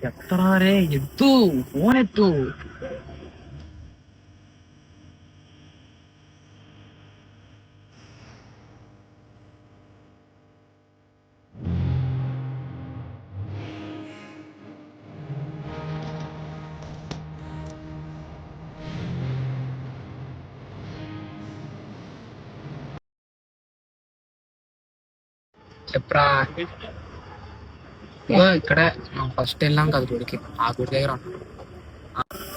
ఎత్తరా రే, ఎత్తు, ఫోన్ ఎత్తు. చెప్పరా. ఇగో ఇక్కడే ఫస్ట్ వెళ్ళాం కదా గుడికి, ఆ గుడి దగ్గర ఉన్నాను.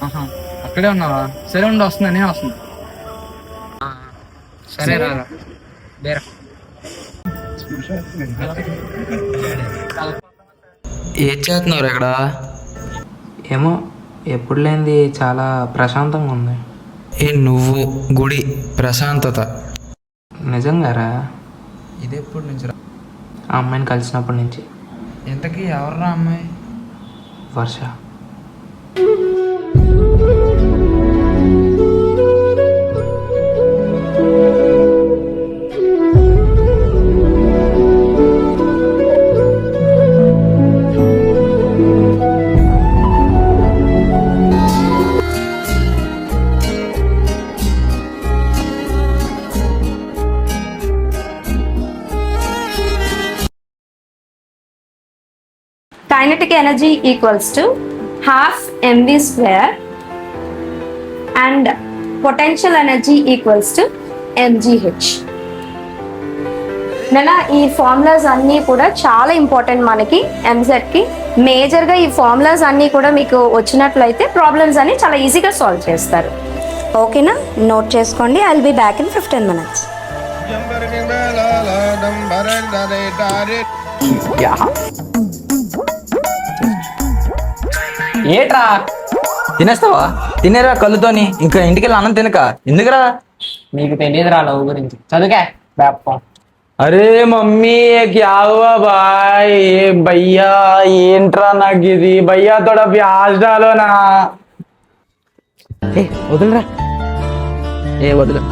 ఆహా, అక్కడే ఉన్నావా? సరే ఉండి, వస్తున్నా, నేను వస్తున్నా. ఆ, సరే రా బేరా. ఏం చేస్తున్నారు ఇక్కడ? ఏమో, ఎప్పుడు లేనిది చాలా ప్రశాంతంగా ఉంది. నువ్వు గుడి ప్రశాంతత నిజంగారా? ఇది ఎప్పటి నుంచి రా? ఆ అమ్మాయిని కలిసినప్పటి నుంచి. ఇంతకీ ఎవర్రా అమ్మాయి? వర్ష. Kinetic energy equals to half mv square and potential energy equals to mgh. ఈ ఫార్ములాస్ అన్నీ కూడా చాలా ఇంపార్టెంట్ మనకి ఎంజెడ్కి. మేజర్గా ఈ ఫార్ములాస్ అన్నీ కూడా మీకు వచ్చినట్లయితే ప్రాబ్లమ్స్ అన్ని చాలా ఈజీగా సాల్వ్ చేస్తారు. ఓకేనా? నోట్ చేసుకోండి. I will be back in 15 minutes. ఏట్రా తినేస్తావా? తినేరా కళ్ళుతోని. ఇంకా ఇంటికి వెళ్ళి అన్నం తినక ఎందుకురా? నీకు తెలియదురా లవ్ గురించి, చదువుకే బ్యాపం. అరే మమ్మీ క్యా హువా భాయ్? భయ్యా ఏంట్రా నాకు ఇది? భయ్యా తోడ ప్యాజ్ డాలో నా. వదులురా, వదులు.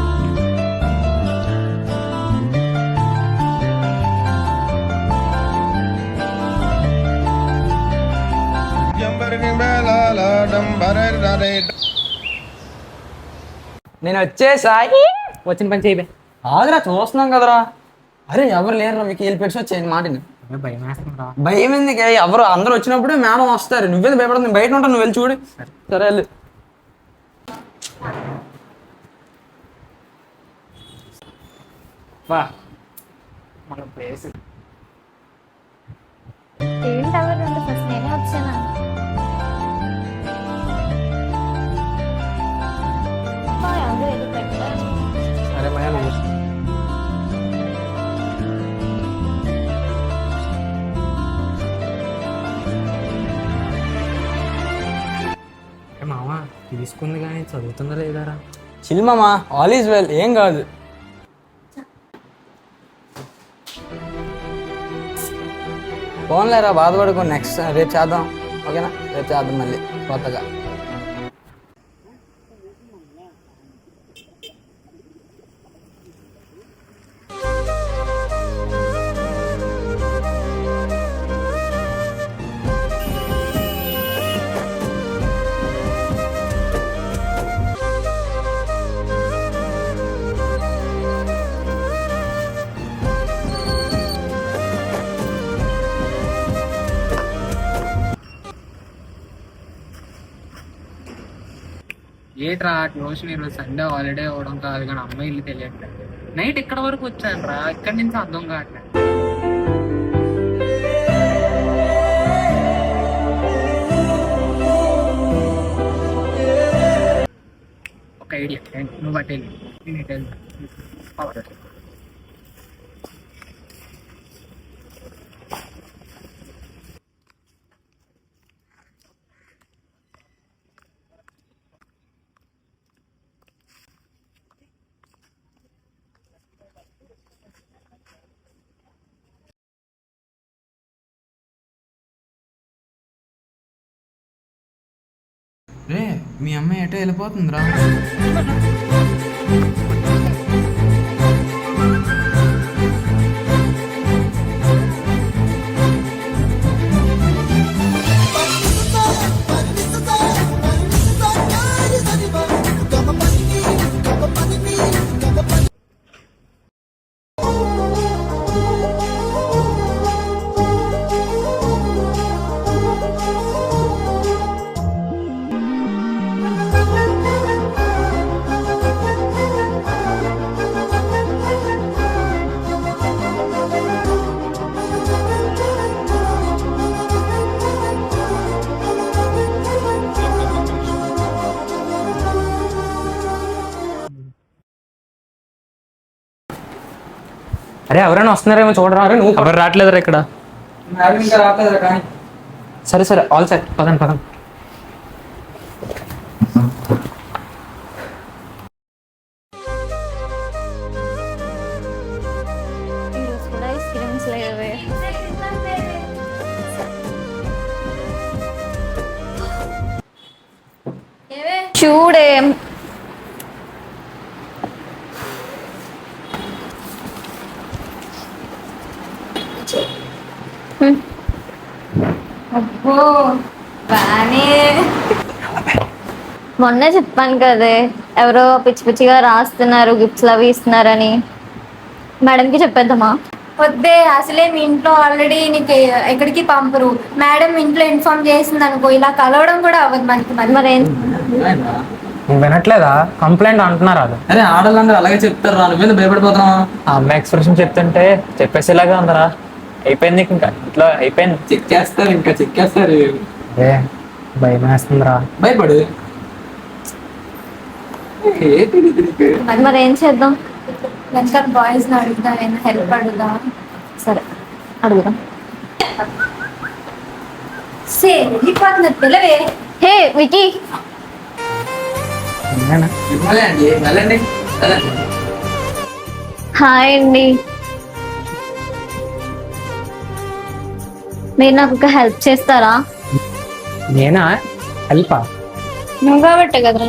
నేను వచ్చేసా. వచ్చిన పని చేయబే. ఆగరా, చూస్తున్నాం కదరా. అరే ఎవరు లేరురా, మీకు వెళ్ళి పెట్టి వచ్చేయండి మాటని. భయం వేస్తుందా? భయం ఎందుకు? ఎవరు అందరూ వచ్చినప్పుడు మేడం వస్తారు. నువ్వేది భయపడుతుంది? బయట ఉంటావు, నువ్వు వెళ్ళి చూడు. సరే వెళ్ళు. మన ప్లేస్ ఏంటవ్వదండి, ఫస్ట్ నేనే వచ్చానా? అదే ఏదో పెట్టాను. సరే మయా, మామ తీసుకుంది కానీ చదువుతుందా లేదారా? చిల్మమ్మా, ఆల్ ఈజ్ వెల్, ఏం కాదు. ఫోన్లేరా, బాధపడుకో. నెక్స్ట్ రేపు చేద్దాం, ఓకేనా? రేపు చేద్దాం మళ్ళీ కొత్తగా. ఏట్రా ట్యూషన్ ఈరోజు సండే హాలిడే అవ్వడం కాదు కానీ అమ్మాయి ఇల్లు తెలియట్లేదు. నైట్ ఇక్కడ వరకు వచ్చాను రా, ఇక్కడి నుంచి అర్థం కావట్లేదు. ఒక ఐడియా, నువ్వు అటెళ్ళి నేను ఇటు వెళ్తా. రే, మీ అమ్మాయి ఎటో వెళ్ళిపోతుందిరా. అరే ఎవరైనా వస్తున్నారేమో చూడరా. అరే నువ్వు ఎవరు రావట్లేదురా ఇక్కడ. ఇంకా రావట్లేదురా కానీ. సరే సరే ఆల్ సెట్, పదండి పదండి. ఈరోజు కూడా ఐస్ క్రీమ్స్ లేవే. చూడే అబ్బో బానే. మొన్నే చెప్పాను కదే ఎవరో పిచ్చి పిచ్చిగా రాస్తున్నారు, గిఫ్ట్స్ అవి ఇస్తున్నారని. మేడంకి చెప్పేద్దామా? వద్దే, అసలే మీ ఇంట్లో ఆల్రెడీ నీకు ఎక్కడికి పంపరు. మేడం ఇంట్లో ఇన్ఫార్మ్ చేసింది అనుకో, ఇలా కలవడం కూడా అవ్వదు మనకి. మరేం నువ్వు వినట్లేదా? కంప్లైంట్ అంటున్నారు అది. అరే ఆడవాళ్ళందరూ అలాగే చెప్తారు రా, నువ్వేందుకు భయపడిపోతున్నావా? ఆ అమ్మాయి ఎక్స్ప్రెషన్ చెప్తుంటే చెప్పేసేలాగా ఉందరా. అయిపోయింది ఇంకా ఇట్లా అయిపోయింది. చెక్ చేస్తారు, ఇంకా చెక్ చేస్తారు. ఏ భయం వేస్తుందిరా. భయపడు. మరేం చేద్దాం? వెనకాల బాయ్స్ ని అడుగుదా, నేను హెల్ప్ అడుగుదా? సరే అడుగుదాం. వెళ్ళిపోతున్నది పిల్లవే. హే వికీ, వెళ్ళండి వెళ్ళండి. హాయ్ అండి. మీరు నాకు ఒక హెల్ప్ చేస్తారా? నేనా హెల్పా? నువ్వు కాబట్టి కదరా.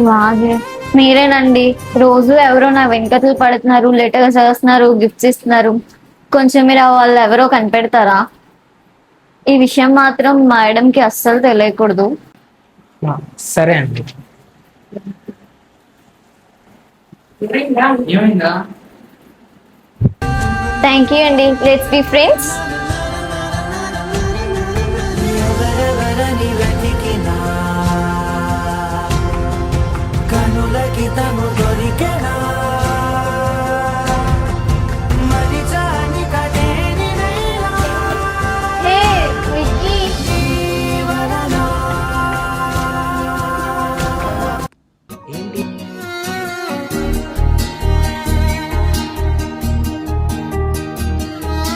వాగే మీరేనండి. రోజు ఎవరో నా వెనకతలు పడుతున్నారు, లేటగా చేస్తున్నారు, గిఫ్ట్స్ ఇస్తున్నారు. కొంచెం మీరు వాళ్ళు ఎవరో కనిపెడతారా? ఈ విషయం మాత్రం మేడంకి అస్సలు తెలియకూడదు. సరే అండి. ఏమైందా? థ్యాంక్ యూ అండి. Let's be friends.